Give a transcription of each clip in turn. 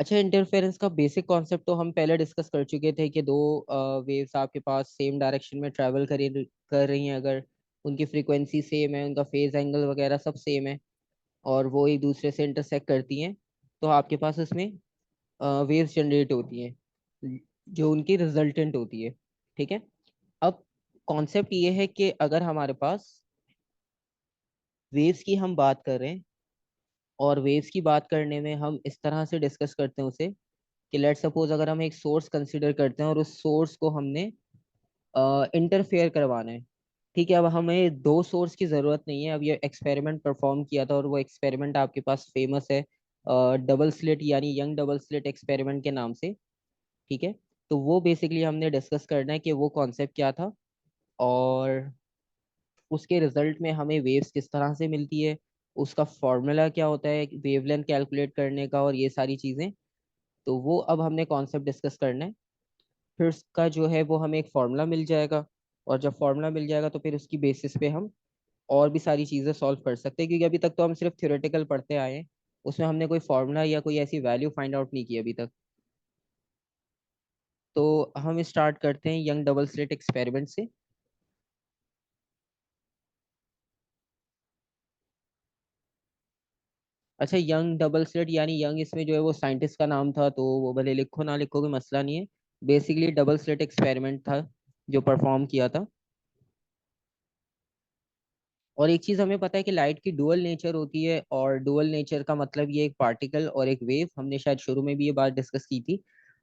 अच्छा, इंटरफेरेंस का basic concept तो हम पहले डिस्कस कर चुके थे कि दो वेव्स आपके पास सेम डायरेक्शन में ट्रैवल कर रही हैं, अगर उनकी फ्रीक्वेंसी सेम है, उनका फेज एंगल वगैरह सब सेम है, और वो एक दूसरे से इंटरसेक्ट करती हैं, तो आपके पास उसमें वेव्स जनरेट होती हैं जो उनकी रिजल्टेंट होती है। ठीक है। अब कॉन्सेप्ट ये है कि अगर हमारे पास वेव्स की हम बात कर रहे हैं, और वेव्स की बात करने में हम इस तरह से डिस्कस करते हैं उसे कि लेट सपोज अगर हम एक सोर्स कंसिडर करते हैं और उस सोर्स को हमने इंटरफेयर करवाना है। ठीक है, अब हमें दो सोर्स की जरूरत नहीं है। अब ये एक्सपेरिमेंट परफॉर्म किया था और वो एक्सपेरिमेंट आपके पास फेमस है, डबल स्लिट यानी यंग डबल स्लिट एक्सपेरिमेंट के नाम से। ठीक है। तो वो बेसिकली हमने डिस्कस करना है कि वो कॉन्सेप्ट क्या था, और उसके रिजल्ट में हमें वेव्स किस तरह से मिलती है, उसका फॉर्मूला क्या होता है वेवलेंथ कैलकुलेट करने का, और ये सारी चीजें। तो वो अब हमने कॉन्सेप्ट डिस्कस करना है। फिर उसका जो है वो हमें एक फॉर्मूला मिल जाएगा, और जब फॉर्मूला मिल जाएगा तो फिर उसकी बेसिस पे हम और भी सारी चीजें सॉल्व कर सकते हैं, क्योंकि अभी तक तो हम सिर्फ थ्योरेटिकल पढ़ते आए हैं, उसमें हमने कोई फॉर्मूला या कोई ऐसी वैल्यू फाइंड आउट नहीं की अभी तक। तो हम स्टार्ट करते हैं यंग डबल स्लिट एक्सपेरिमेंट से। अच्छा, यंग डबल स्लिट यानी यंग, इसमें जो है वो साइंटिस्ट का नाम था, तो वो भले लिखो ना लिखो कोई मसला नहीं है। बेसिकली डबल स्लिट एक्सपेरिमेंट था जो परफॉर्म किया था। और एक चीज हमें पता है कि लाइट की डुअल नेचर होती है, और डुअल नेचर का मतलब ये एक पार्टिकल और एक वेव, हमने शायद शुरू में भी ये बात डिस्कस की थी।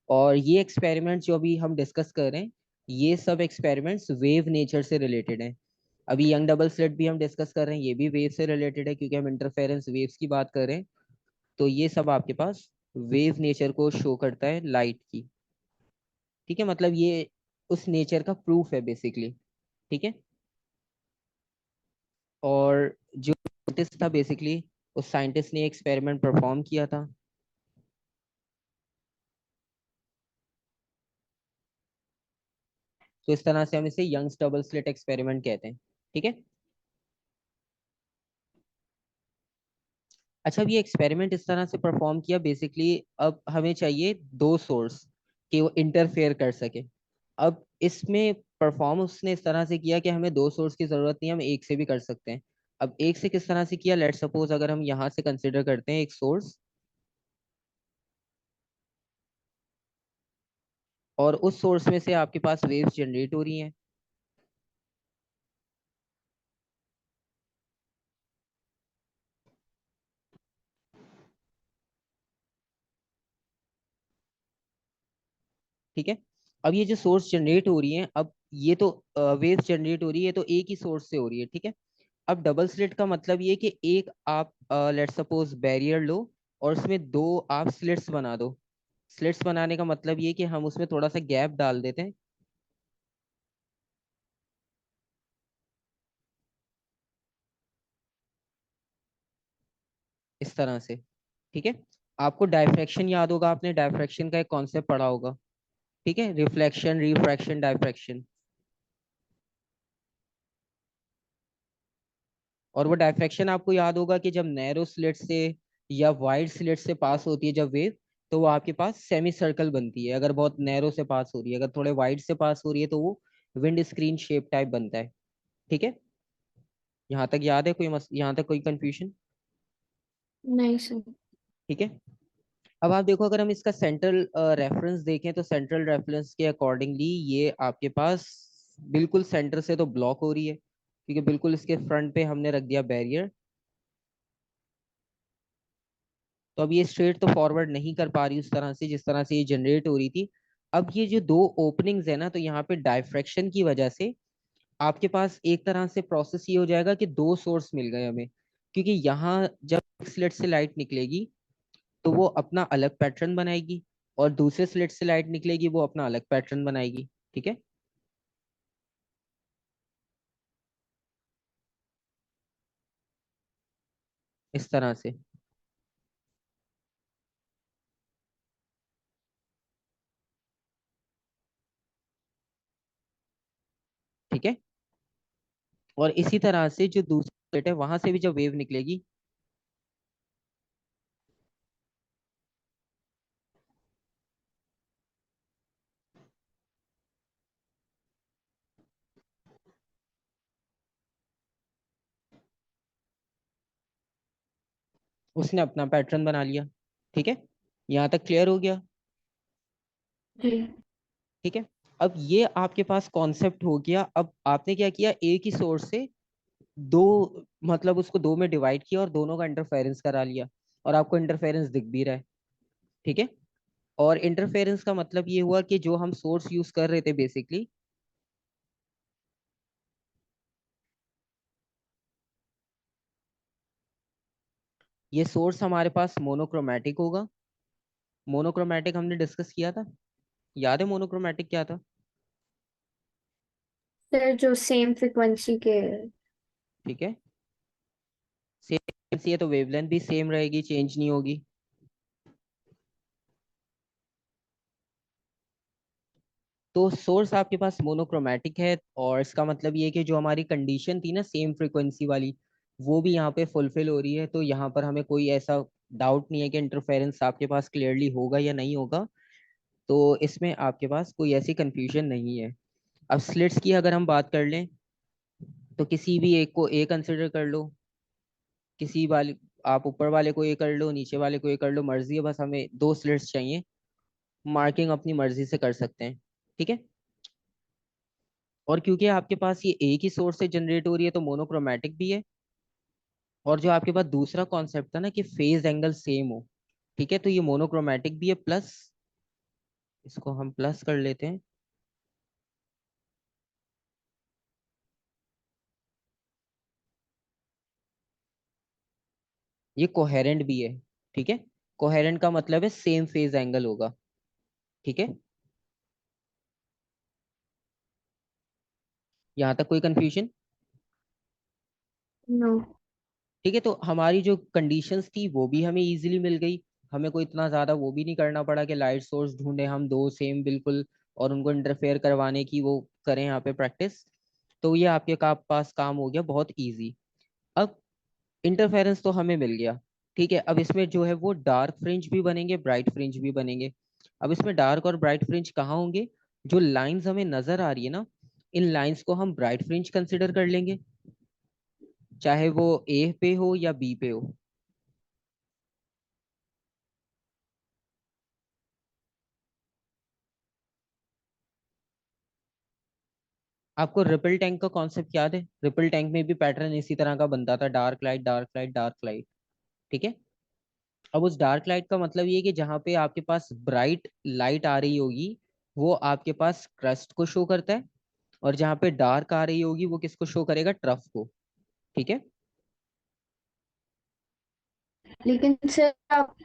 और ये एक्सपेरिमेंट जो अभी हम डिस्कस कर रहे हैं, ये सब एक्सपेरिमेंट्स वेव नेचर से रिलेटेड हैं। अभी यंग डबल स्लिट भी हम डिस्कस कर रहे हैं, ये भी वेव से रिलेटेड है, क्योंकि हम इंटरफेरेंस वेव्स की बात कर रहे हैं। तो ये सब आपके पास वेव नेचर को शो करता है लाइट की। ठीक है, मतलब ये उस नेचर का प्रूफ है बेसिकली। ठीक है। और जो साइंटिस्ट था बेसिकली, उस साइंटिस्ट ने एक्सपेरिमेंट परफॉर्म किया था। तो इस तरह से हम इसे यंग्स डबल स्लिट एक्सपेरिमेंट कहते हैं। ठीक है। अच्छा, अब ये एक्सपेरिमेंट इस तरह से परफॉर्म किया बेसिकली। अब हमें चाहिए दो सोर्स कि वो इंटरफेयर कर सके। अब इसमें परफॉर्म उसने इस तरह से किया कि हमें दो सोर्स की जरूरत नहीं है, हम एक से भी कर सकते हैं। अब एक से किस तरह से किया, लेट सपोज अगर हम यहाँ से कंसिडर करते हैं एक सोर्स, और उस सोर्स में से आपके पास वेव्स जनरेट हो रही हैं। ठीक है। अब ये जो सोर्स जनरेट हो रही है, अब ये तो वेव जनरेट हो रही है, तो एक ही सोर्स से हो रही है। ठीक है। अब डबल स्लिट का मतलब ये कि एक आप लेट सपोज बैरियर लो, और उसमें दो आप स्लिट्स बना दो। स्लिट्स बनाने का मतलब ये कि हम उसमें थोड़ा सा गैप डाल देते हैं, इस तरह से। ठीक है। आपको डायफ्रैक्शन याद होगा, आपने डायफ्रैक्शन का एक कॉन्सेप्ट पढ़ा होगा। ठीक है, रिफ्लेक्शन, रिफ्रैक्शन, डायफ्रैक्शन। और वो डायफ्रैक्शन आपको याद होगा कि जब नैरो स्लिट से या वाइड स्लिट से पास होती है जब वेव, तो वो आपके पास सेमी सर्कल बनती है अगर बहुत नैरो से पास हो रही है। अगर थोड़े वाइड से पास हो रही है तो वो विंड स्क्रीन शेप टाइप बनता है। ठीक है। यहाँ तक याद है यहाँ तक कोई कंफ्यूजन? नहीं सर। ठीक है। अब आप देखो, अगर हम इसका सेंट्रल रेफरेंस देखें, तो सेंट्रल रेफरेंस के अकॉर्डिंगली ये आपके पास बिल्कुल सेंटर से तो ब्लॉक हो रही है, क्योंकि बिल्कुल इसके फ्रंट पे हमने रख दिया बैरियर। तो अब ये स्ट्रेट तो फॉरवर्ड नहीं कर पा रही उस तरह से जिस तरह से ये जनरेट हो रही थी। अब ये जो दो ओपनिंग्स है ना, तो यहाँ पे डायफ्रैक्शन की वजह से आपके पास एक तरह से प्रोसेस ये हो जाएगा कि दो सोर्स मिल गए हमें, क्योंकि यहाँ जब स्लिट से लाइट निकलेगी तो वो अपना अलग पैटर्न बनाएगी, और दूसरे स्लिट से लाइट निकलेगी वो अपना अलग पैटर्न बनाएगी। ठीक है, इस तरह से। ठीक है। और इसी तरह से जो दूसरी स्लिट है वहां से भी जब वेव निकलेगी, उसने अपना पैटर्न बना लिया। ठीक है, यहाँ तक क्लियर हो गया? जी। ठीक है, अब ये आपके पास कॉन्सेप्ट हो गया। अब आपने क्या किया, एक ही सोर्स से दो, मतलब उसको दो में डिवाइड किया और दोनों का इंटरफेरेंस करा लिया, और आपको इंटरफेरेंस दिख भी रहा है। ठीक है, और इंटरफेरेंस का मतलब ये हुआ कि जो हम सोर्स यूज कर रहे थे बेसिकली, ये सोर्स हमारे पास मोनोक्रोमेटिक होगा। मोनोक्रोमेटिक हमने डिस्कस किया था, याद है मोनोक्रोमेटिक क्या था? सर जो सेम फ्रिक्वेंसी के। ठीक है, सेम सी है तो वेवलेंथ भी सेम रहेगी, चेंज नहीं होगी। तो सोर्स आपके पास मोनोक्रोमेटिक है, और इसका मतलब ये है कि जो हमारी कंडीशन थी ना सेम फ्रीक्वेंसी वाली, वो भी यहाँ पे फुलफिल हो रही है। तो यहाँ पर हमें कोई ऐसा डाउट नहीं है कि इंटरफेरेंस आपके पास क्लियरली होगा या नहीं होगा। तो इसमें आपके पास कोई ऐसी कंफ्यूजन नहीं है। अब स्लिट्स की अगर हम बात कर लें, तो किसी भी एक को ए कंसिडर कर लो, किसी वाले, आप ऊपर वाले को ए कर लो, नीचे वाले को ए कर लो, मर्जी है, बस हमें दो स्लिट्स चाहिए। मार्किंग अपनी मर्जी से कर सकते हैं। ठीक है, और क्योंकि आपके पास ये एक ही सोर्स से जनरेट हो रही है तो मोनोक्रोमेटिक भी है। और जो आपके पास दूसरा कॉन्सेप्ट था ना कि फेज एंगल सेम हो, ठीक है, तो ये मोनोक्रोमेटिक भी है, प्लस इसको हम प्लस कर लेते हैं, ये कोहेरेंट भी है। ठीक है, कोहेरेंट का मतलब है सेम फेज एंगल होगा। ठीक है, यहाँ तक कोई कंफ्यूजन? नो। ठीक है, तो हमारी जो कंडीशंस थी वो भी हमें इजीली मिल गई। हमें कोई इतना ज्यादा वो भी नहीं करना पड़ा कि लाइट सोर्स ढूंढे हम दो सेम बिल्कुल, और उनको इंटरफेयर करवाने की वो करें यहाँ पे प्रैक्टिस। तो ये आपके पास काम हो गया बहुत इजी। अब इंटरफेरेंस तो हमें मिल गया। ठीक है, अब इसमें जो है वो डार्क फ्रिंज भी बनेंगे, ब्राइट फ्रिंज भी बनेंगे। अब इसमें डार्क और ब्राइट फ्रिंज कहाँ होंगे? जो लाइंस हमें नजर आ रही है ना, इन लाइंस को हम ब्राइट फ्रिंज कंसिडर कर लेंगे, चाहे वो ए पे हो या बी पे हो। आपको रिपल टैंक का कॉन्सेप्ट याद है? रिपल टैंक में भी पैटर्न इसी तरह का बनता था, dark light dark light dark light. ठीक है, अब उस डार्क लाइट का मतलब ये है कि जहाँ पे आपके पास ब्राइट लाइट आ रही होगी, वो आपके पास क्रस्ट को शो करता है, और जहाँ पे डार्क आ रही होगी वो किसको शो करेगा? ट्रफ को। ठीक है, लेकिन सर आप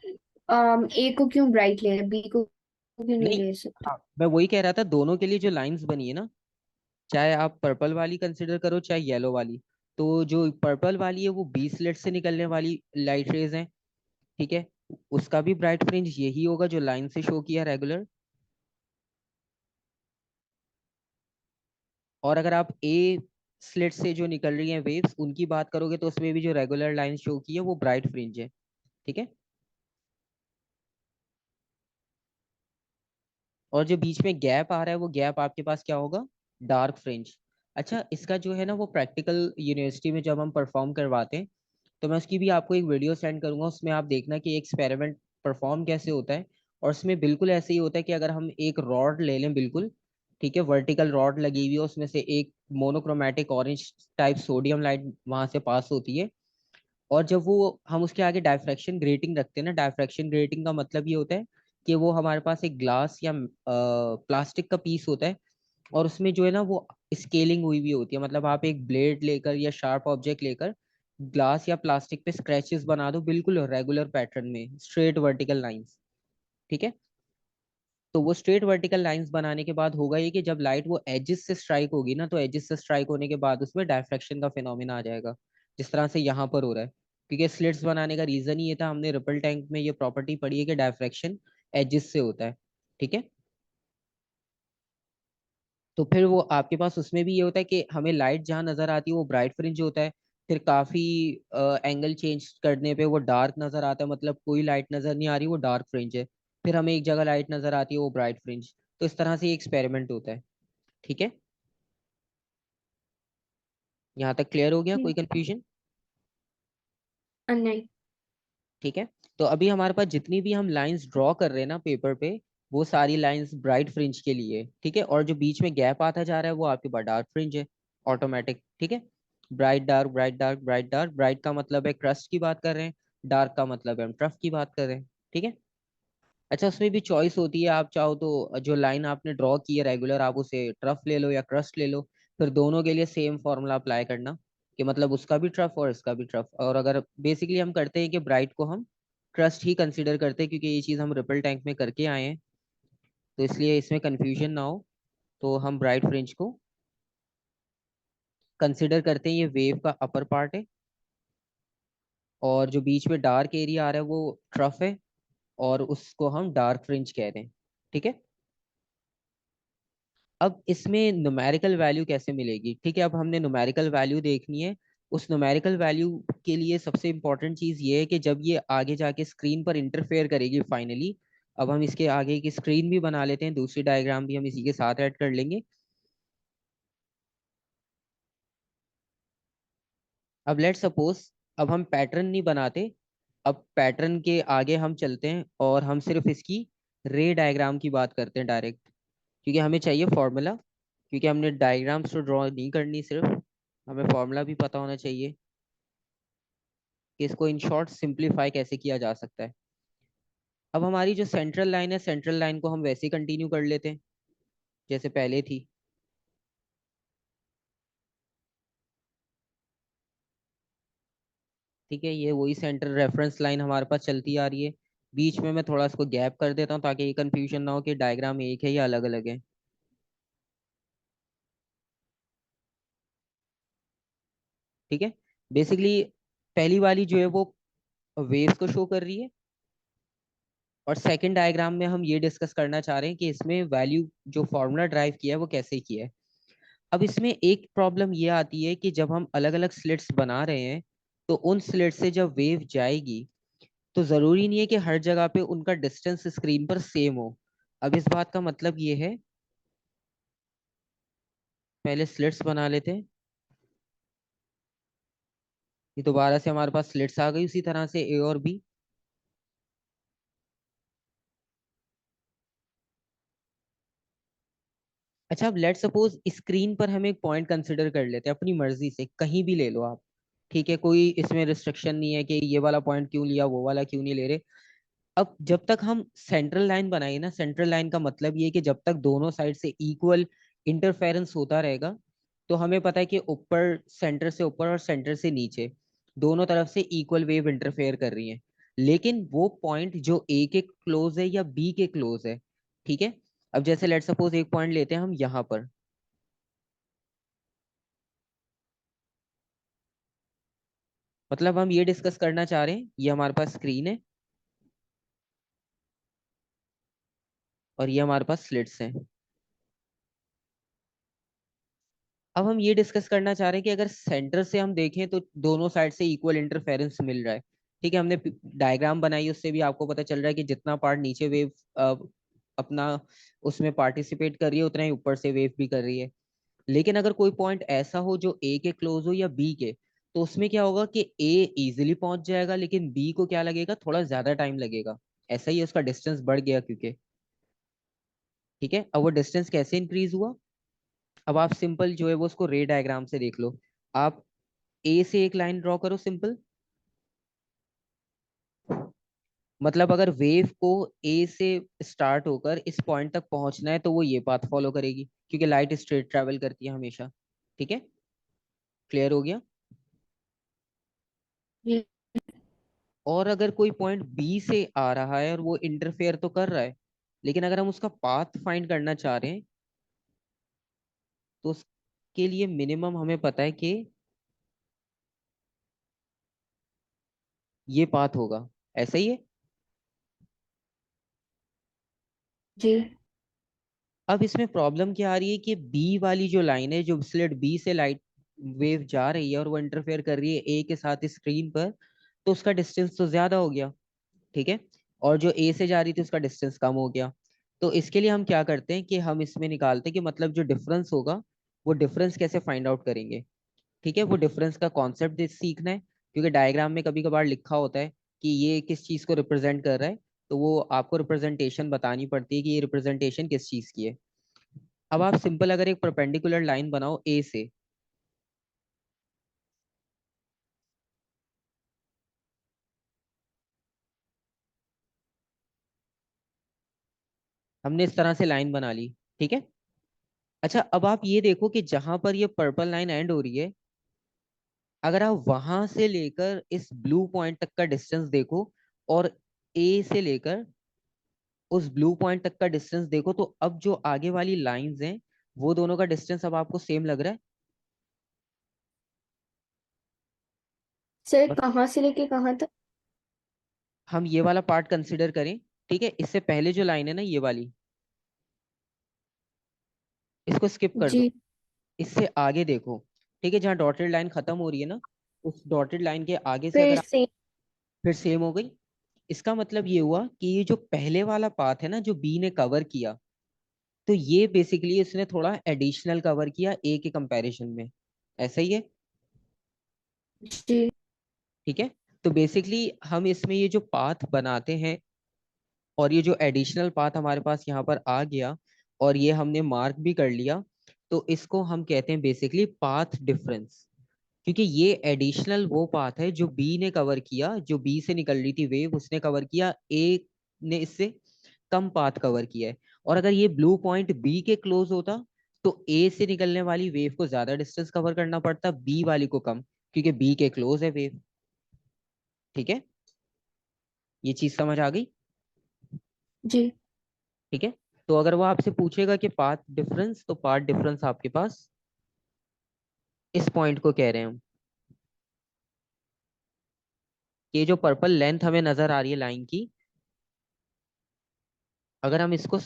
ए को क्यों ब्राइट ले रहे, बी को क्यों नहीं नहीं, ले सकते? हाँ मैं वही कह रहा था, दोनों के लिए जो लाइंस बनी है ना, चाहे आप पर्पल वाली कंसिडर करो चाहे येलो वाली, तो जो पर्पल वाली है वो 20 स्लिट से निकलने वाली लाइट रेज है। ठीक है, उसका भी ब्राइट फ्रिंज यही होगा जो लाइन से शो किया रेगुलर। और अगर आप ए स्लिट से जो निकल रही हैं वेव्स उनकी बात करोगे, तो उसमें भी जो रेगुलर लाइन शो की है वो ब्राइट फ्रिंज है। ठीक है, और जो बीच में गैप आ रहा है वो गैप आपके पास क्या होगा? Dark fringe. अच्छा, इसका जो है ना वो प्रैक्टिकल यूनिवर्सिटी में जब हम परफॉर्म करवाते हैं, तो मैं उसकी भी आपको एक वीडियो सेंड करूंगा, उसमें आप देखना कि एक्सपेरिमेंट परफॉर्म कैसे होता है। और उसमें बिल्कुल ऐसे ही होता है कि अगर हम एक रॉड ले लें बिल्कुल, ठीक है, वर्टिकल रॉड लगी हुई है, उसमें से एक monochromatic orange type sodium light वहां से पास होती है, और जब वो हम उसके आगे डायफ्रैक्शन ग्रेटिंग रखते हैं ना, डायफ्रैक्शन ग्रेटिंग का मतलब ये होता है कि वो हमारे पास एक ग्लास या प्लास्टिक का पीस होता है, और उसमें जो है ना वो स्केलिंग हुई भी होती है, मतलब आप एक ब्लेड लेकर या शार्प ऑब्जेक्ट लेकर ग्लास या प्लास्टिक पे स्क्रैचेस बना दो बिल्कुल रेगुलर पैटर्न में, स्ट्रेट वर्टिकल लाइंस। ठीक है, तो वो स्ट्रेट वर्टिकल लाइंस बनाने के बाद होगा ये कि जब लाइट वो एजिस से स्ट्राइक होगी ना, तो एजिस से स्ट्राइक होने के बाद उसमें डायफ्रैक्शन का फिनोमिना आ जाएगा, जिस तरह से यहाँ पर हो रहा है। क्योंकि स्लिट्स बनाने का रीजन ही ये था, हमने रिपल टैंक में ये प्रॉपर्टी पढ़ी है कि डायफ्रैक्शन एजिस से होता है। ठीक है, तो फिर वो आपके पास उसमें भी ये होता है कि हमें लाइट जहाँ नजर आती है वो ब्राइट फ्रिंज होता है, फिर काफी एंगल चेंज करने पे वो डार्क नजर आता है, मतलब कोई लाइट नजर नहीं आ रही वो डार्क फ्रिंज है, फिर हमें एक जगह लाइट नजर आती है वो ब्राइट फ्रिंज। तो इस तरह से ये एक्सपेरिमेंट होता है। ठीक है, यहाँ तक क्लियर हो गया? कोई कंफ्यूजन? नहीं। ठीक है। तो अभी हमारे पास जितनी भी हम लाइंस ड्रॉ कर रहे हैं ना पेपर पे, वो सारी लाइंस ब्राइट फ्रिंज के लिए है, ठीक है। और जो बीच में गैप आता जा रहा है वो आपके पास डार्क फ्रिंज है, ऑटोमेटिक, ठीक है। Bright dark, bright dark, bright dark. Bright का मतलब है क्रस्ट की बात कर रहे हैं, डार्क का मतलब है हम ट्रफ की बात कर रहे हैं, ठीक है। अच्छा, उसमें भी चॉइस होती है, आप चाहो तो जो लाइन आपने ड्रॉ की है रेगुलर, आप उसे ट्रफ ले लो या क्रस्ट ले लो। फिर दोनों के लिए सेम फॉर्मूला अप्लाई करना, कि मतलब उसका भी ट्रफ और इसका भी ट्रफ। और अगर बेसिकली हम करते हैं कि ब्राइट को हम क्रस्ट ही कंसिडर करते हैं, क्योंकि ये चीज़ हम रिपल टैंक में करके आए हैं, तो इसलिए इसमें कंफ्यूजन ना हो, तो हम ब्राइट फ्रिंज को कंसिडर करते हैं। ये वेव का अपर पार्ट है, और जो बीच में डार्क एरिया आ रहा है वो ट्रफ है, और उसको हम डार्क फ्रिंज कह रहे हैं, ठीक है। अब इसमें न्यूमेरिकल वैल्यू कैसे मिलेगी, ठीक है। अब हमने न्यूमेरिकल वैल्यू देखनी है। उस न्यूमेरिकल वैल्यू के लिए सबसे इंपॉर्टेंट चीज ये है कि जब ये आगे जाके स्क्रीन पर इंटरफेयर करेगी फाइनली। अब हम इसके आगे की स्क्रीन भी बना लेते हैं, दूसरी डायग्राम भी हम इसी के साथ ऐड कर लेंगे। अब लेट सपोज, अब हम पैटर्न नहीं बनाते, अब पैटर्न के आगे हम चलते हैं और हम सिर्फ इसकी रे डायग्राम की बात करते हैं डायरेक्ट, क्योंकि हमें चाहिए फॉर्मूला। क्योंकि हमने डायग्राम्स तो ड्रॉ नहीं करनी, सिर्फ हमें फॉर्मूला भी पता होना चाहिए कि इसको इन शॉर्ट सिंप्लीफाई कैसे किया जा सकता है। अब हमारी जो सेंट्रल लाइन है, सेंट्रल लाइन को हम वैसे ही कंटिन्यू कर लेते हैं जैसे पहले थी, ठीक है। ये वही सेंटर रेफरेंस लाइन हमारे पास चलती आ रही है। बीच में मैं थोड़ा इसको गैप कर देता हूँ ताकि ये कंफ्यूजन ना हो कि डायग्राम एक है या अलग अलग है, ठीक है। बेसिकली पहली वाली जो है वो वेव्स को शो कर रही है, और सेकंड डायग्राम में हम ये डिस्कस करना चाह रहे हैं कि इसमें वैल्यू जो फॉर्मूला ड्राइव किया है वो कैसे किया है। अब इसमें एक प्रॉब्लम ये आती है कि जब हम अलग अलग स्लिट्स बना रहे हैं, तो उन स्लिट से जब वेव जाएगी, तो जरूरी नहीं है कि हर जगह पे उनका डिस्टेंस स्क्रीन पर सेम हो। अब इस बात का मतलब ये है, पहले स्लिट्स बना लेते हैं। ये दोबारा से हमारे पास स्लिट्स आ गई उसी तरह से, ए और बी। अच्छा, अब लेट सपोज स्क्रीन पर हम एक पॉइंट कंसिडर कर लेते हैं, अपनी मर्जी से कहीं भी ले लो आप, ठीक है। कोई इसमें रिस्ट्रिक्शन नहीं है कि ये वाला पॉइंट क्यों लिया, वो वाला क्यों नहीं ले रहे। अब जब तक हम सेंट्रल लाइन बनाई ना, सेंट्रल लाइन का मतलब ये है कि जब तक दोनों साइड से इक्वल इंटरफेरेंस होता रहेगा, तो हमें पता है कि ऊपर, सेंटर से ऊपर और सेंटर से नीचे, दोनों तरफ से इक्वल वेव इंटरफेयर कर रही है। लेकिन वो पॉइंट जो ए के क्लोज है या बी के क्लोज है, ठीक है। अब जैसे लेट सपोज एक पॉइंट लेते हैं हम यहाँ पर, मतलब हम ये डिस्कस करना चाह रहे हैं, ये हमारे पास स्क्रीन है और ये हमारे पास स्लिट्स हैं। अब हम ये डिस्कस करना चाह रहे हैं कि अगर सेंटर से हम देखें तो दोनों साइड से इक्वल इंटरफेरेंस मिल रहा है, ठीक है। हमने डायग्राम बनाई, उससे भी आपको पता चल रहा है कि जितना पार्ट नीचे वेव अपना उसमें पार्टिसिपेट कर रही है, उतना ही ऊपर से वेव भी कर रही है। लेकिन अगर कोई पॉइंट ऐसा हो जो ए के क्लोज हो या बी के, तो उसमें क्या होगा कि ए इजीली पहुंच जाएगा, लेकिन बी को क्या लगेगा, थोड़ा ज्यादा टाइम लगेगा। ऐसा ही है, उसका डिस्टेंस बढ़ गया क्योंकि, ठीक है। अब वो डिस्टेंस कैसे इंक्रीज हुआ, अब आप सिंपल जो है वो उसको रे डायग्राम से देख लो। आप ए से एक लाइन ड्रॉ करो सिंपल। मतलब अगर वेव को ए से स्टार्ट होकर इस पॉइंट तक पहुंचना है, तो वो ये पाथ फॉलो करेगी, क्योंकि लाइट स्ट्रेट ट्रेवल करती है हमेशा, ठीक है। क्लियर हो गया। जी और अगर कोई पॉइंट बी से आ रहा है और वो इंटरफेयर तो कर रहा है, लेकिन अगर हम उसका पाथ फाइंड करना चाह रहे हैं, तो उसके लिए मिनिमम हमें पता है कि ये पाथ होगा, ऐसा ही है। जी अब इसमें प्रॉब्लम क्या आ रही है कि बी वाली जो लाइन है, जो स्लिट बी से लाइट वेव जा रही है और वो इंटरफेयर कर रही है ए के साथ स्क्रीन पर, तो उसका डिस्टेंस तो ज्यादा हो गया, ठीक है। और जो ए से जा रही थी उसका डिस्टेंस कम हो गया। तो इसके लिए हम क्या करते हैं कि हम इसमें निकालते हैं कि मतलब जो डिफरेंस होगा, वो डिफरेंस कैसे फाइंड आउट करेंगे, ठीक है। वो डिफरेंस का कॉन्सेप्ट सीखना है, क्योंकि डायग्राम में कभी कभार लिखा होता है कि ये किस चीज को रिप्रेजेंट कर रहा है, तो वो आपको रिप्रेजेंटेशन बतानी पड़ती है कि ये रिप्रेजेंटेशन किस चीज की है। अब आप सिंपल अगर एक परपेंडिकुलर लाइन बनाओ ए से, हमने इस तरह से लाइन बना ली, ठीक है। अच्छा, अब आप ये देखो कि जहां पर ये पर्पल लाइन एंड हो रही है, अगर आप वहां से लेकर इस ब्लू पॉइंट तक का डिस्टेंस देखो, और ए से लेकर उस ब्लू पॉइंट तक का डिस्टेंस देखो, तो अब जो आगे वाली लाइंस हैं वो दोनों का डिस्टेंस अब आपको सेम लग रहा है। सर बस कहाँ से लेके कहाँ तक? हम ये वाला पार्ट कंसिडर करें, ठीक है। इससे पहले जो लाइन है ना ये वाली, इसको स्किप कर दो। जी। इससे आगे देखो, ठीक है, जहाँ डॉटेड लाइन खत्म हो रही है ना, उस डॉटेड लाइन के आगे से फिर अगर आप, से। फिर सेम हो गई। इसका मतलब ये हुआ कि ये जो पहले वाला पाथ है ना जो बी ने कवर किया, तो ये बेसिकली इसने थोड़ा एडिशनल कवर किया ए के कंपैरिजन में, ऐसा ही है, जी। ठीक है। तो बेसिकली हम इसमें ये जो पाथ बनाते हैं, और ये जो एडिशनल पाथ हमारे पास यहाँ पर आ गया, और ये हमने मार्क भी कर लिया, तो इसको हम कहते हैं बेसिकली पाथ डिफरेंस। क्योंकि ये एडिशनल वो पाथ है जो बी ने कवर किया, जो बी से निकल रही थी वेव उसने कवर किया, ए ने इससे कम पाथ कवर किया है। और अगर ये ब्लू पॉइंट बी के क्लोज होता, तो ए से निकलने वाली वेव को ज्यादा डिस्टेंस कवर करना पड़ता, बी वाली को कम, क्योंकि बी के क्लोज है वेव, ठीक है। ये चीज समझ आ गई, जी। ठीक है। तो अगर वो आपसे पूछेगा कि पाथ डिफरेंस, तो पाथ डिफरेंस आपके पास इस पॉइंट को कह रहे हैं हम, कि ये जो पर्पल लेंथ हमें नजर आ रही है लाइन की, अगर हम इसको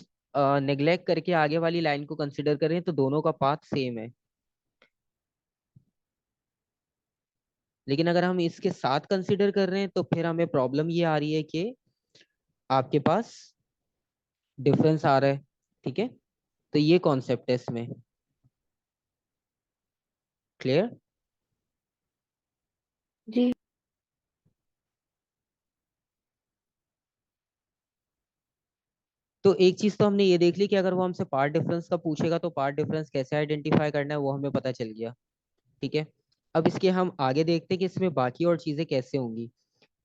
नेग्लेक्ट करके आगे वाली लाइन को कंसिडर करें तो दोनों का पाथ सेम है। लेकिन अगर हम इसके साथ कंसिडर कर रहे हैं तो फिर हमें प्रॉब्लम ये आ रही है कि आपके पास डिफरेंस आ रहा है, ठीक है। तो ये कॉन्सेप्ट है इसमें, क्लियर। जी। तो एक चीज तो हमने ये देख ली कि अगर वो हमसे पार्ट डिफरेंस का पूछेगा तो पार्ट डिफरेंस कैसे आइडेंटिफाई करना है वो हमें पता चल गया, ठीक है। अब इसके हम आगे देखते हैं कि इसमें बाकी और चीजें कैसे होंगी।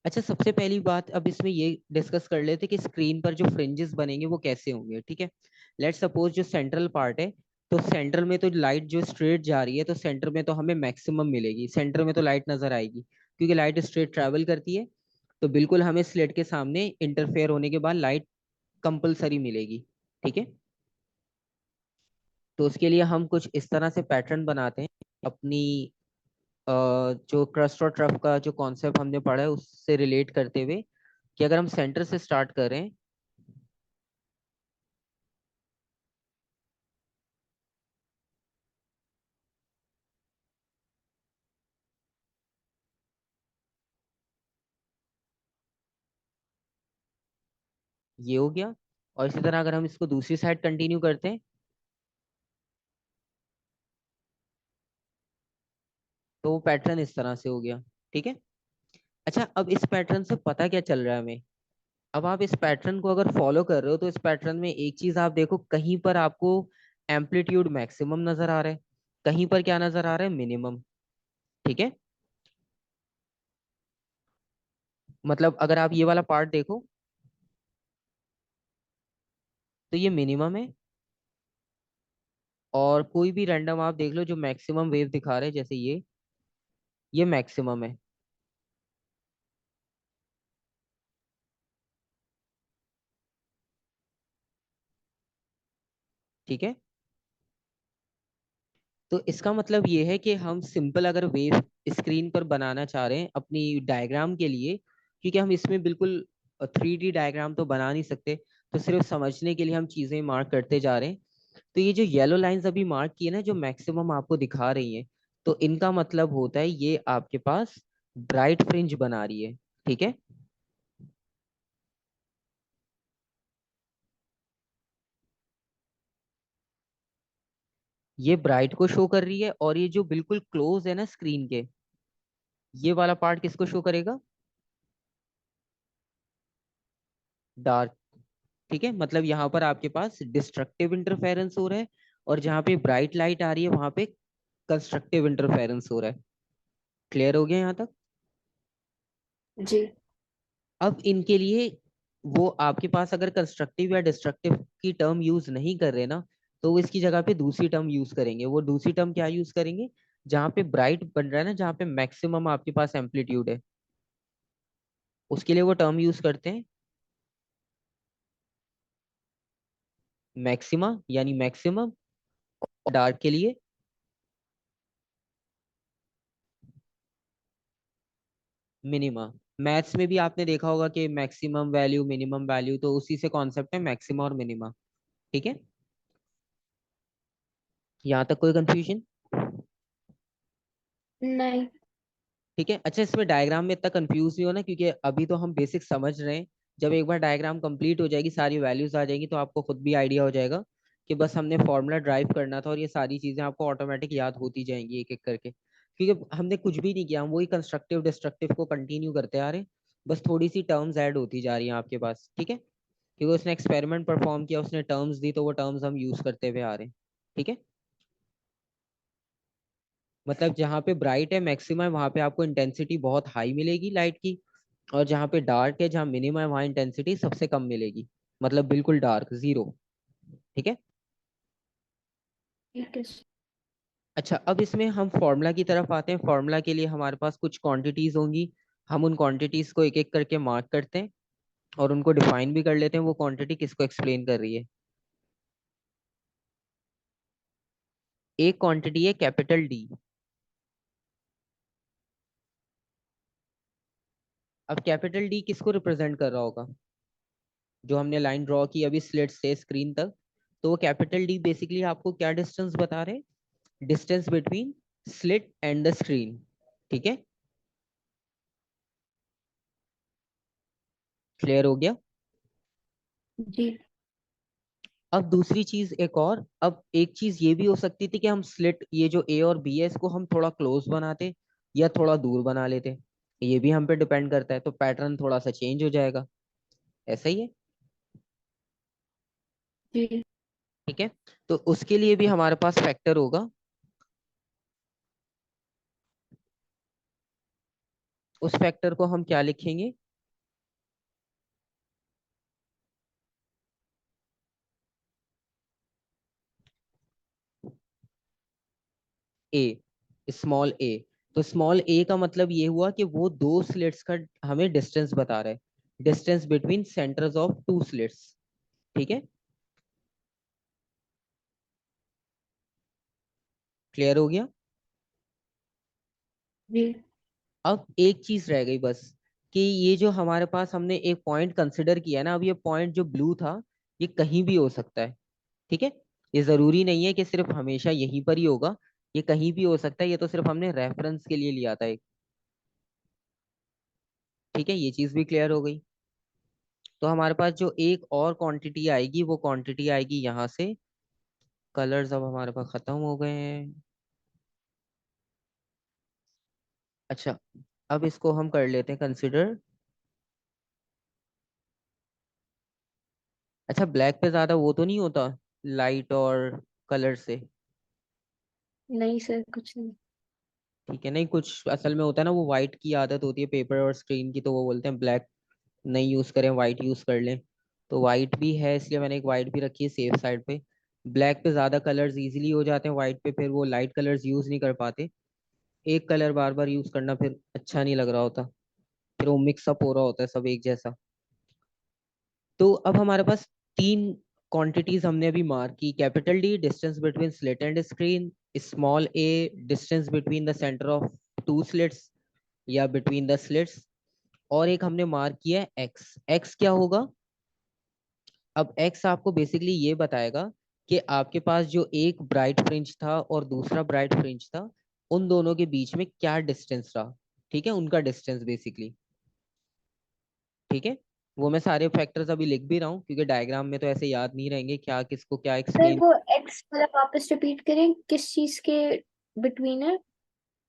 अच्छा, सबसे पहली बात अब इसमें ये डिस्कस कर लेते हैं कि स्क्रीन पर जो फ्रिंजेस बनेंगे वो कैसे होंगे, ठीक है। लेट्स सपोज जो सेंट्रल पार्ट है, तो सेंटर में तो लाइट जो स्ट्रेट जा रही है, तो सेंटर में तो हमें मैक्सिमम मिलेगी, सेंटर में तो लाइट नजर आएगी, क्योंकि लाइट स्ट्रेट ट्रैवल करती है। तो बिल्कुल हमें स्लेट के सामने इंटरफेयर होने के बाद लाइट कंपलसरी मिलेगी, ठीक है। तो उसके लिए हम कुछ इस तरह से पैटर्न बनाते हैं अपनी जो क्रस्ट और ट्रफ का जो कॉन्सेप्ट हमने पढ़ा है उससे रिलेट करते हुए, कि अगर हम सेंटर से स्टार्ट करें, ये हो गया। और इसी तरह अगर हम इसको दूसरी साइड कंटिन्यू करते हैं, तो वो पैटर्न इस तरह से हो गया, ठीक है। अच्छा, अब इस पैटर्न से पता क्या चल रहा है हमें। अब आप इस पैटर्न को अगर फॉलो कर रहे हो तो इस पैटर्न में एक चीज आप देखो, कहीं पर आपको एम्पलीट्यूड मैक्सिमम नजर आ रहा है, कहीं पर क्या नजर आ रहा है, मिनिमम, ठीक है। मतलब अगर आप ये वाला पार्ट देखो, तो ये मिनिमम है, और कोई भी रैंडम आप देख लो जो मैक्सिमम वेव दिखा रहे हैं, जैसे ये मैक्सिमम है, ठीक है। तो इसका मतलब ये है कि हम सिंपल अगर वेव स्क्रीन पर बनाना चाह रहे हैं अपनी डायग्राम के लिए, क्योंकि हम इसमें बिल्कुल 3D डायग्राम तो बना नहीं सकते, तो सिर्फ समझने के लिए हम चीजें मार्क करते जा रहे हैं। तो ये जो येलो लाइंस अभी मार्क की है ना, जो मैक्सिमम आपको दिखा रही हैं, तो इनका मतलब होता है ये आपके पास ब्राइट फ्रिंज बना रही है, ठीक है। ये ब्राइट को शो कर रही है, और ये जो बिल्कुल क्लोज है ना स्क्रीन के, ये वाला पार्ट किसको शो करेगा, डार्क। ठीक है, मतलब यहाँ पर आपके पास डिस्ट्रक्टिव इंटरफेरेंस हो रहा है, और जहाँ पे ब्राइट लाइट आ रही है वहां पे कंस्ट्रक्टिव इंटरफेरेंस हो रहा है। क्लियर हो गया यहाँ तक? जी। अब इनके लिए वो आपके पास अगर कंस्ट्रक्टिव या डिस्ट्रक्टिव की टर्म यूज नहीं कर रहे ना, तो वो इसकी जगह पे दूसरी टर्म यूज करेंगे। वो दूसरी टर्म क्या यूज करेंगे? जहाँ पे ब्राइट बन रहा है ना, जहाँ पे मैक्सिमम आपके पास एम्पलीट्यूड है, उसके लिए वो टर्म यूज करते हैं मैक्सिमा, यानी मैक्सिमम। डार्क के लिए मिनिमा। मैथ्स में भी आपने देखा होगा कि मैक्सिमम वैल्यू मिनिमम वैल्यू, तो उसी से कॉन्सेप्ट है मैक्सिमा और मिनिमा। ठीक है, यहाँ तक कोई कंफ्यूजन? नहीं। ठीक है, अच्छा इसमें डायग्राम में इतना कंफ्यूज नहीं होना, क्योंकि अभी तो हम बेसिक समझ रहे हैं। जब एक बार डायग्राम कंप्लीट हो जाएगी, सारी वैल्यूज आ जाएंगी, तो आपको खुद भी आइडिया हो जाएगा कि बस हमने फॉर्मूला ड्राइव करना था, और ये सारी चीजें आपको ऑटोमेटिक याद होती जाएंगी एक एक करके, क्योंकि हमने कुछ भी नहीं किया, हम वही कंस्ट्रक्टिव डिस्ट्रक्टिव को कंटिन्यू करते आ रहे हैं। बस थोड़ी सी टर्म्स ऐड होती जा रही हैं आपके पास। ठीक है, क्योंकि उसने एक्सपेरिमेंट परफॉर्म किया, उसने टर्म्स दी, तो वो टर्म्स हम यूज करते हुए आ रहे हैं। ठीक है, मतलब जहाँ पे ब्राइट है मैक्सिमम है, वहां पे आपको इंटेंसिटी बहुत हाई मिलेगी लाइट की, और जहाँ पे डार्क है, जहाँ मिनिमम है, वहां इंटेंसिटी सबसे कम मिलेगी, मतलब बिल्कुल डार्क, जीरो। ठीक है, ठीक है। अच्छा अब इसमें हम फॉर्मूला की तरफ आते हैं। फॉर्मूला के लिए हमारे पास कुछ क्वांटिटीज होंगी, हम उन क्वांटिटीज को एक एक करके मार्क करते हैं, और उनको डिफाइन भी कर लेते हैं वो क्वांटिटी किसको एक्सप्लेन कर रही है। एक क्वांटिटी है कैपिटल डी। अब कैपिटल डी किसको रिप्रेजेंट कर रहा होगा? जो हमने लाइन ड्रॉ की अभी स्लिट से स्क्रीन तक, तो वो कैपिटल डी बेसिकली आपको क्या डिस्टेंस बता रहे हैं? Distance between slit and the screen. ठीक है, क्लियर हो गया? जी। अब दूसरी चीज एक और, अब एक चीज ये भी हो सकती थी कि हम स्लिट, ये जो ए और बी है, इसको हम थोड़ा क्लोज बनाते या थोड़ा दूर बना लेते। ये भी हम पे डिपेंड करता है, तो पैटर्न थोड़ा सा चेंज हो जाएगा। ऐसा ही है। जी। ठीक है, तो उसके लिए भी हमारे पास फैक्टर होगा। उस फैक्टर को हम क्या लिखेंगे? ए, स्मॉल ए। तो स्मॉल ए का मतलब ये हुआ कि वो दो स्लिट्स का हमें डिस्टेंस बता रहा है, distance between centres of two slits. ठीक है, क्लियर हो गया? जी। अब एक चीज रह गई बस, कि ये जो हमारे पास हमने एक पॉइंट कंसिडर किया ना, अब ये पॉइंट जो ब्लू था, ये कहीं भी हो सकता है। ठीक है, ये जरूरी नहीं है कि सिर्फ हमेशा यहीं पर ही होगा, ये कहीं भी हो सकता है। ये तो सिर्फ हमने रेफरेंस के लिए लिया था एक। ठीक है, ये चीज भी क्लियर हो गई। तो हमारे पास जो एक और क्वांटिटी आएगी, वो क्वांटिटी आएगी यहाँ से। कलर्स अब हमारे पास खत्म हो गए हैं। अच्छा, अब इसको हम कर लेते हैं कंसिडर। अच्छा, ब्लैक पे ज्यादा वो तो नहीं होता लाइट और कलर से? नहीं सर, कुछ नहीं। ठीक है, नहीं कुछ असल में होता है ना, वो व्हाइट की आदत होती है पेपर और स्क्रीन की, तो वो बोलते हैं ब्लैक नहीं यूज करें, व्हाइट यूज कर लें। तो व्हाइट भी है, इसलिए मैंने एक व्हाइट भी रखी है सेफ साइड पे। ब्लैक पे ज्यादा कलर्स इजीली हो जाते हैं, व्हाइट पे फिर वो लाइट कलर्स यूज नहीं कर पाते। एक कलर बार बार यूज करना फिर अच्छा नहीं लग रहा होता, फिर वो मिक्सअप हो रहा होता है सब एक जैसा। तो अब हमारे पास तीन क्वांटिटीज हमने अभी मार्क की। Capital D, distance between slit and screen. Small A, distance between the centre of two slits या बिटवीन द स्लिट्स। और एक हमने मार्क किया है एक्स। एक्स क्या होगा? अब एक्स आपको बेसिकली ये बताएगा कि आपके पास जो एक ब्राइट फ्रिंज था और दूसरा ब्राइट फ्रिंज था, उन दोनों के बीच में क्या डिस्टेंस रहा। ठीक है, उनका डिस्टेंस बेसिकली। ठीक है, वो मैं सारे फैक्टर्स अभी लिख भी रहा हूँ, क्योंकि डायग्राम में तो ऐसे याद नहीं रहेंगे क्या किसको क्या सर एक्सप्लेन। वो एक्स वाला वापस रिपीट करें, किस चीज के बिटवीन है?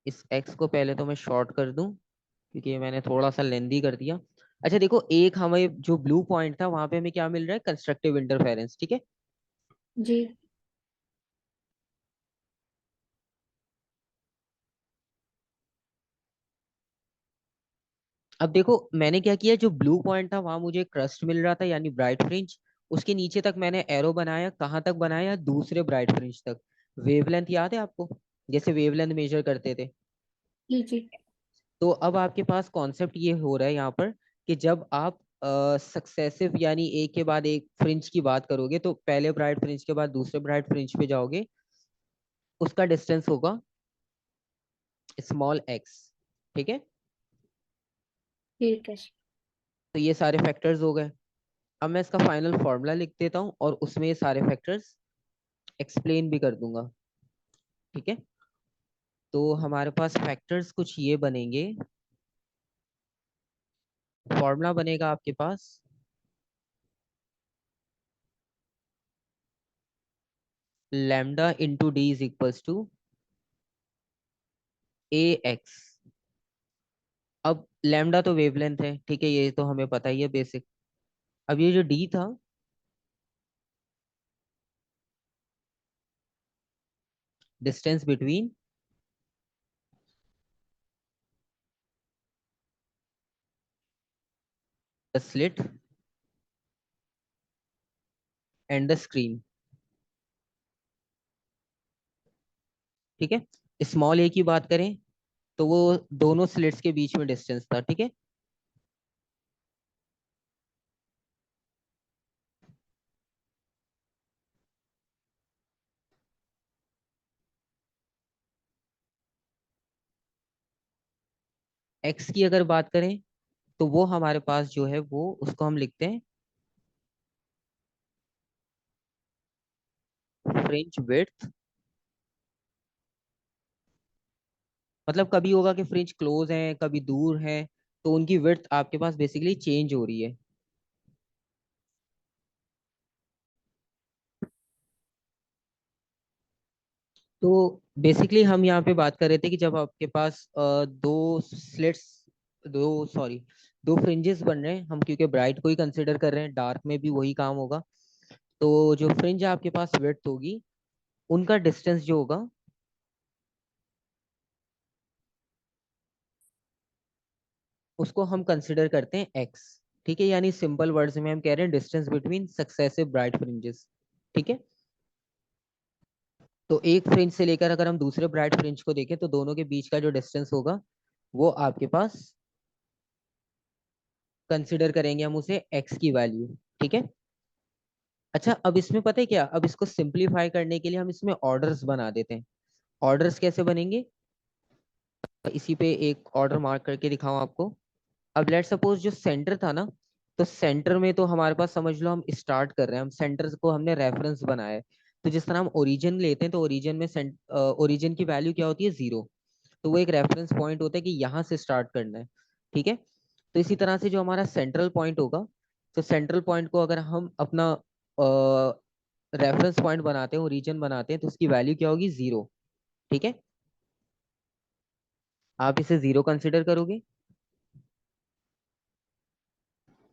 इस एक्स को पहले तो मैं शॉर्ट कर दूं, क्योंकि मैंने थोड़ा सा लेंदी कर दिया। अच्छा देखो, एक हमें जो ब्लू पॉइंट था वहां पे हमें क्या मिल रहा है, कंस्ट्रक्टिव इंटरफेरेंस, ठीक है। जी। अब देखो मैंने क्या किया, जो ब्लू पॉइंट था वहां मुझे क्रस्ट मिल रहा था यानी ब्राइट फ्रिंज। उसके नीचे तक मैंने एरो बनाया, कहाँ तक बनाया, दूसरे ब्राइट फ्रिंज तक। वेवलेंथ याद है आपको, जैसे वेवलेंथ मेजर करते थे। जी। जी। तो अब आपके पास कॉन्सेप्ट ये हो रहा है यहाँ पर कि जब आप सक्सेसिव यानी एक के बाद एक फ्रिंज की बात करोगे, तो पहले ब्राइट फ्रिंज के बाद दूसरे ब्राइट फ्रिंज पे जाओगे, उसका डिस्टेंस होगा स्मॉल एक्स, ठीक है। ठीक है। तो ये सारे फैक्टर्स हो गए। अब मैं इसका फाइनल फॉर्मूला लिख देता हूँ और उसमें ये सारे फैक्टर्स एक्सप्लेन भी कर दूंगा, ठीक है। तो हमारे पास फैक्टर्स कुछ ये बनेंगे। फॉर्मूला बनेगा आपके पास lambda into D is equals to A X. अब लैम्डा तो वेवलेंथ है, ठीक है, ये तो हमें पता ही है बेसिक। अब ये जो डी था, distance between the slit and the screen, ठीक है। स्मॉल ए की बात करें तो वो दोनों स्लिट्स के बीच में डिस्टेंस था, ठीक है। एक्स की अगर बात करें तो वो हमारे पास जो है वो उसको हम लिखते हैं फ्रिंज विड्थ। मतलब कभी होगा कि फ्रिंज क्लोज है, कभी दूर है, तो उनकी विड्थ आपके पास बेसिकली चेंज हो रही है। तो बेसिकली हम यहाँ पे बात कर रहे थे कि जब आपके पास दो स्लिट्स, दो सॉरी दो फ्रिंजेस बन रहे हैं, हम क्योंकि ब्राइट को ही कंसिडर कर रहे हैं, डार्क में भी वही काम होगा। तो जो फ्रिंज आपके पास विड्थ होगी, उनका डिस्टेंस जो होगा उसको हम कंसिडर करते हैं एक्स, ठीक है। यानी सिंपल वर्ड्स में हम कह रहे हैं distance between successive bright fringes, ठीक है। तो एक फ्रिंज से लेकर अगर हम दूसरे ब्राइट फ्रिंज को देखें तो दोनों के बीच का जो डिस्टेंस होगा वो आपके पास कंसिडर करेंगे हम उसे एक्स की वैल्यू, ठीक है। अच्छा अब इसमें पता है क्या, अब इसको सिंपलीफाई करने के लिए हम इसमें ऑर्डर्स बना देते हैं। ऑर्डर्स कैसे बनेंगे, इसी पे एक ऑर्डर मार्क करके दिखाऊं आपको। अब लेट सपोज जो सेंटर था ना, तो सेंटर में तो हमारे पास समझ लो हम स्टार्ट कर रहे हैं, हम सेंटर को हमने रेफरेंस बनाया है। तो जिस तरह हम ओरिजिन लेते हैं तो ओरिजिन में ओरिजिन की वैल्यू क्या होती है, जीरो। तो वो एक रेफरेंस पॉइंट होता है कि यहाँ से स्टार्ट करना है, ठीक है। तो इसी तरह से जो हमारा सेंट्रल पॉइंट होगा, तो सेंट्रल पॉइंट को अगर हम अपना रेफरेंस पॉइंट बनाते हैं, ओरिजिन बनाते हैं, तो उसकी वैल्यू क्या होगी, जीरो, ठीक है। आप इसे जीरो कंसिडर करोगे,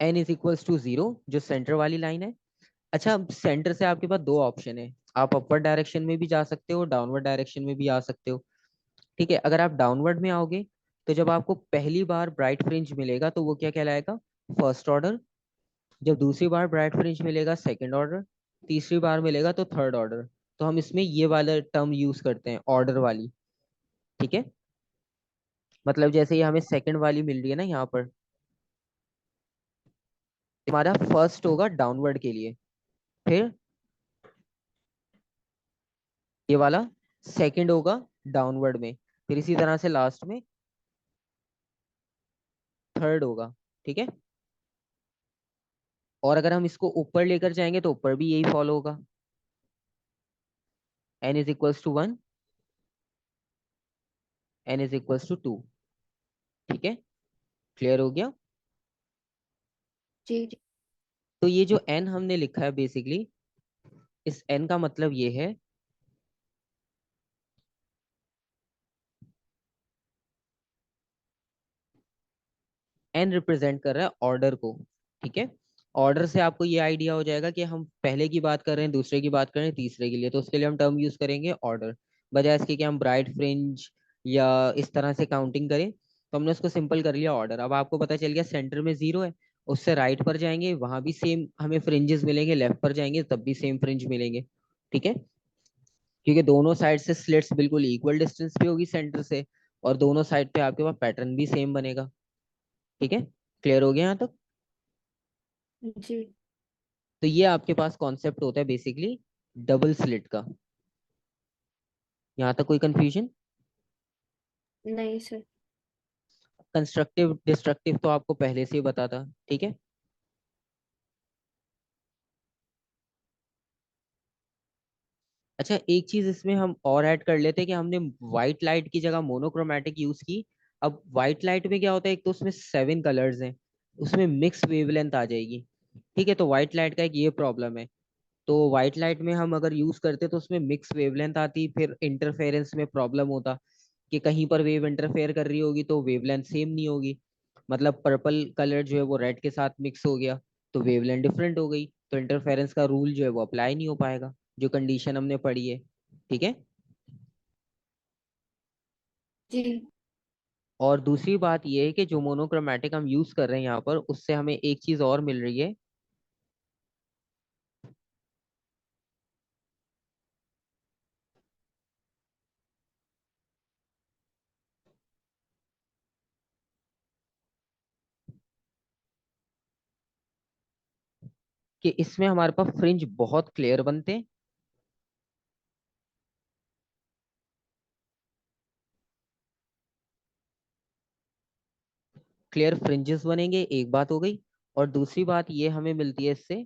N is equals to zero, जो सेंटर वाली लाइन है। अच्छा अब सेंटर से आपके पास दो ऑप्शन है, आप अपर डायरेक्शन में भी जा सकते हो, डाउनवर्ड डायरेक्शन में भी आ सकते हो, ठीक है। अगर आप डाउनवर्ड में आओगे तो जब आपको पहली बार ब्राइट फ्रिंज मिलेगा तो वो क्या कहलाएगा, फर्स्ट ऑर्डर। जब दूसरी बार ब्राइट फ्रिंज मिलेगा, सेकंड ऑर्डर। तीसरी बार मिलेगा तो थर्ड ऑर्डर। तो हम इसमें ये वाला टर्म यूज करते हैं, ऑर्डर वाली, ठीक है। मतलब जैसे ये हमें सेकंड वाली मिल रही है ना यहाँ पर, हमारा फर्स्ट होगा डाउनवर्ड के लिए, फिर ये वाला सेकंड होगा डाउनवर्ड में, फिर इसी तरह से लास्ट में थर्ड होगा, ठीक है। और अगर हम इसको ऊपर लेकर जाएंगे तो ऊपर भी यही फॉलो होगा, N is equals to one, N is equals to two, ठीक है। क्लियर हो गया। जी। जी। तो ये जो एन हमने लिखा है बेसिकली, इस एन का मतलब ये है, एन रिप्रेजेंट कर रहा है ऑर्डर को। ठीक है, ऑर्डर से आपको ये आइडिया हो जाएगा कि हम पहले की बात कर रहे हैं, दूसरे की बात कर रहे हैं, तीसरे के लिए, तो उसके लिए हम टर्म यूज करेंगे ऑर्डर, बजाय इसके कि हम ब्राइट फ्रिंज या इस तरह से काउंटिंग करें। तो हमने उसको सिंपल कर लिया ऑर्डर। अब आपको पता चल गया सेंटर में 0 है, उससे राइट पर जाएंगे वहां भी सेम हमें फ्रिंजेस मिलेंगे, लेफ्ट पर जाएंगे तब भी सेम फ्रिंज मिलेंगे। ठीक है, क्योंकि दोनों साइड से स्लिट्स बिल्कुल इक्वल डिस्टेंस पे होगी सेंटर से, और दोनों साइड पे आपके पास पैटर्न भी सेम बनेगा। ठीक है, क्लियर हो गया यहाँ तक? जी। तो ये आपके पास कॉन्सेप्ट होता है बेसिकली डबल स्लिट का। यहाँ तक कोई कंफ्यूजन? नहीं सर। कंस्ट्रक्टिव डिस्ट्रक्टिव तो आपको पहले से ही बता था। ठीक है, अच्छा एक चीज इसमें हम और ऐड कर लेते हैं कि हमने व्हाइट लाइट की जगह मोनोक्रोमेटिक यूज की। अब व्हाइट लाइट में क्या होता है, एक तो उसमें 7 कलर्स हैं, उसमें मिक्स वेवलेंथ आ जाएगी। ठीक है, तो व्हाइट लाइट का एक ये प्रॉब्लम है। तो व्हाइट लाइट में हम अगर यूज करते तो उसमें मिक्स वेवलेंथ आती, फिर इंटरफेरेंस में प्रॉब्लम होता कि कहीं पर वेव इंटरफेयर कर रही होगी तो वेवलेंथ सेम नहीं होगी। मतलब पर्पल कलर जो है वो रेड के साथ मिक्स हो गया तो वेवलेंथ डिफरेंट हो गई, तो इंटरफेरेंस का रूल जो है वो अप्लाई नहीं हो पाएगा, जो कंडीशन हमने पढ़ी है। ठीक है, जी। और दूसरी बात ये है कि जो मोनोक्रोमेटिक हम यूज कर रहे हैं यहाँ पर, उससे हमें एक चीज और मिल रही है कि इसमें हमारे पास फ्रिंज बहुत क्लियर बनते हैं। क्लियर फ्रिंजेस बनेंगे, एक बात हो गई। और दूसरी बात ये हमें मिलती है इससे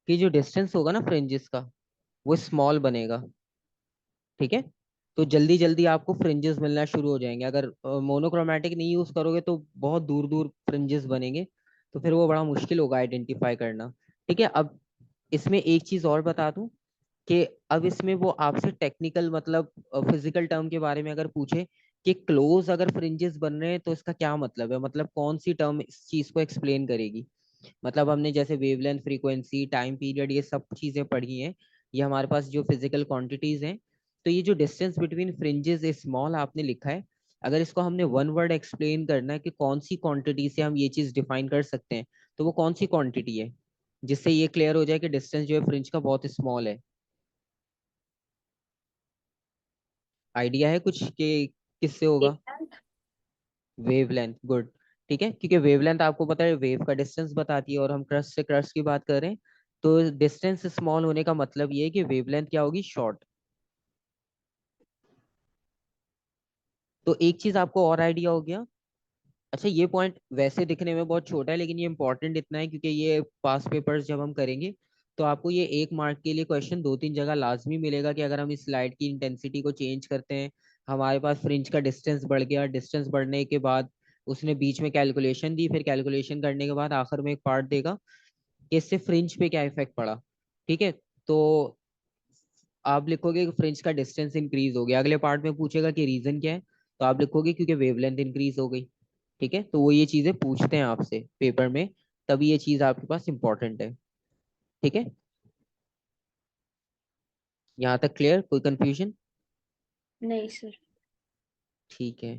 कि जो डिस्टेंस होगा ना फ्रिंजेस का, वो स्मॉल बनेगा। ठीक है, तो जल्दी जल्दी आपको फ्रिंजेस मिलना शुरू हो जाएंगे। अगर मोनोक्रोमेटिक नहीं यूज करोगे तो बहुत दूर दूर फ्रिंजेस बनेंगे, तो फिर वो बड़ा मुश्किल होगा आइडेंटिफाई करना। ठीक है, अब इसमें एक चीज और बता दूं कि अब इसमें वो आपसे टेक्निकल मतलब फिजिकल टर्म के बारे में अगर पूछे कि क्लोज अगर फ्रिंजेस बन रहे हैं तो इसका क्या मतलब है, मतलब कौन सी टर्म इस चीज को एक्सप्लेन करेगी। मतलब हमने जैसे वेवलेंथ, फ्रीक्वेंसी, टाइम पीरियड, ये सब चीजें पढ़ी हैं, ये हमारे पास जो फिजिकल क्वांटिटीज हैं। तो ये जो distance between fringes is small आपने लिखा है, अगर इसको हमने वन वर्ड एक्सप्लेन करना है कि कौन सी क्वांटिटी से हम ये चीज डिफाइन कर सकते हैं, तो वो कौन सी क्वांटिटी है जिससे ये क्लियर हो जाए कि डिस्टेंस जो है फ्रिंज का बहुत स्मॉल है। आइडिया है कुछ कि किससे होगा? Wavelength, good. ठीक है, क्योंकि वेवलेंथ आपको पता है वेव का डिस्टेंस बताती है, और हम क्रस्ट से क्रस्ट की बात कर रहे हैं, तो डिस्टेंस स्मॉल होने का मतलब ये है कि वेवलेंथ क्या होगी, शॉर्ट। तो एक चीज आपको और आइडिया हो गया। अच्छा ये पॉइंट वैसे दिखने में बहुत छोटा है, लेकिन ये इंपॉर्टेंट इतना है क्योंकि ये पास पेपर्स जब हम करेंगे तो आपको ये 1 मार्क के लिए क्वेश्चन 2-3 जगह लाजमी मिलेगा कि अगर हम इस लाइट की इंटेंसिटी को चेंज करते हैं, हमारे पास फ्रिंज का डिस्टेंस बढ़ गया, डिस्टेंस बढ़ने के बाद उसने बीच में कैलकुलेशन दी, फिर कैलकुलेशन करने के बाद आखिर में एक पार्ट देगा कि इससे फ्रिंज पे क्या इफेक्ट पड़ा। ठीक है, तो आप लिखोगे कि फ्रिंज का डिस्टेंस इंक्रीज हो गया, अगले पार्ट में पूछेगा कि रीजन क्या है, तो आप लिखोगे क्योंकि वेवलेंथ इंक्रीज हो गई। ठीक है, तो वो ये चीजें पूछते हैं आपसे पेपर में, तभी ये चीज आपके पास इंपॉर्टेंट है। ठीक है, यहाँ तक क्लियर, कोई कंफ्यूजन? नहीं सर। ठीक है।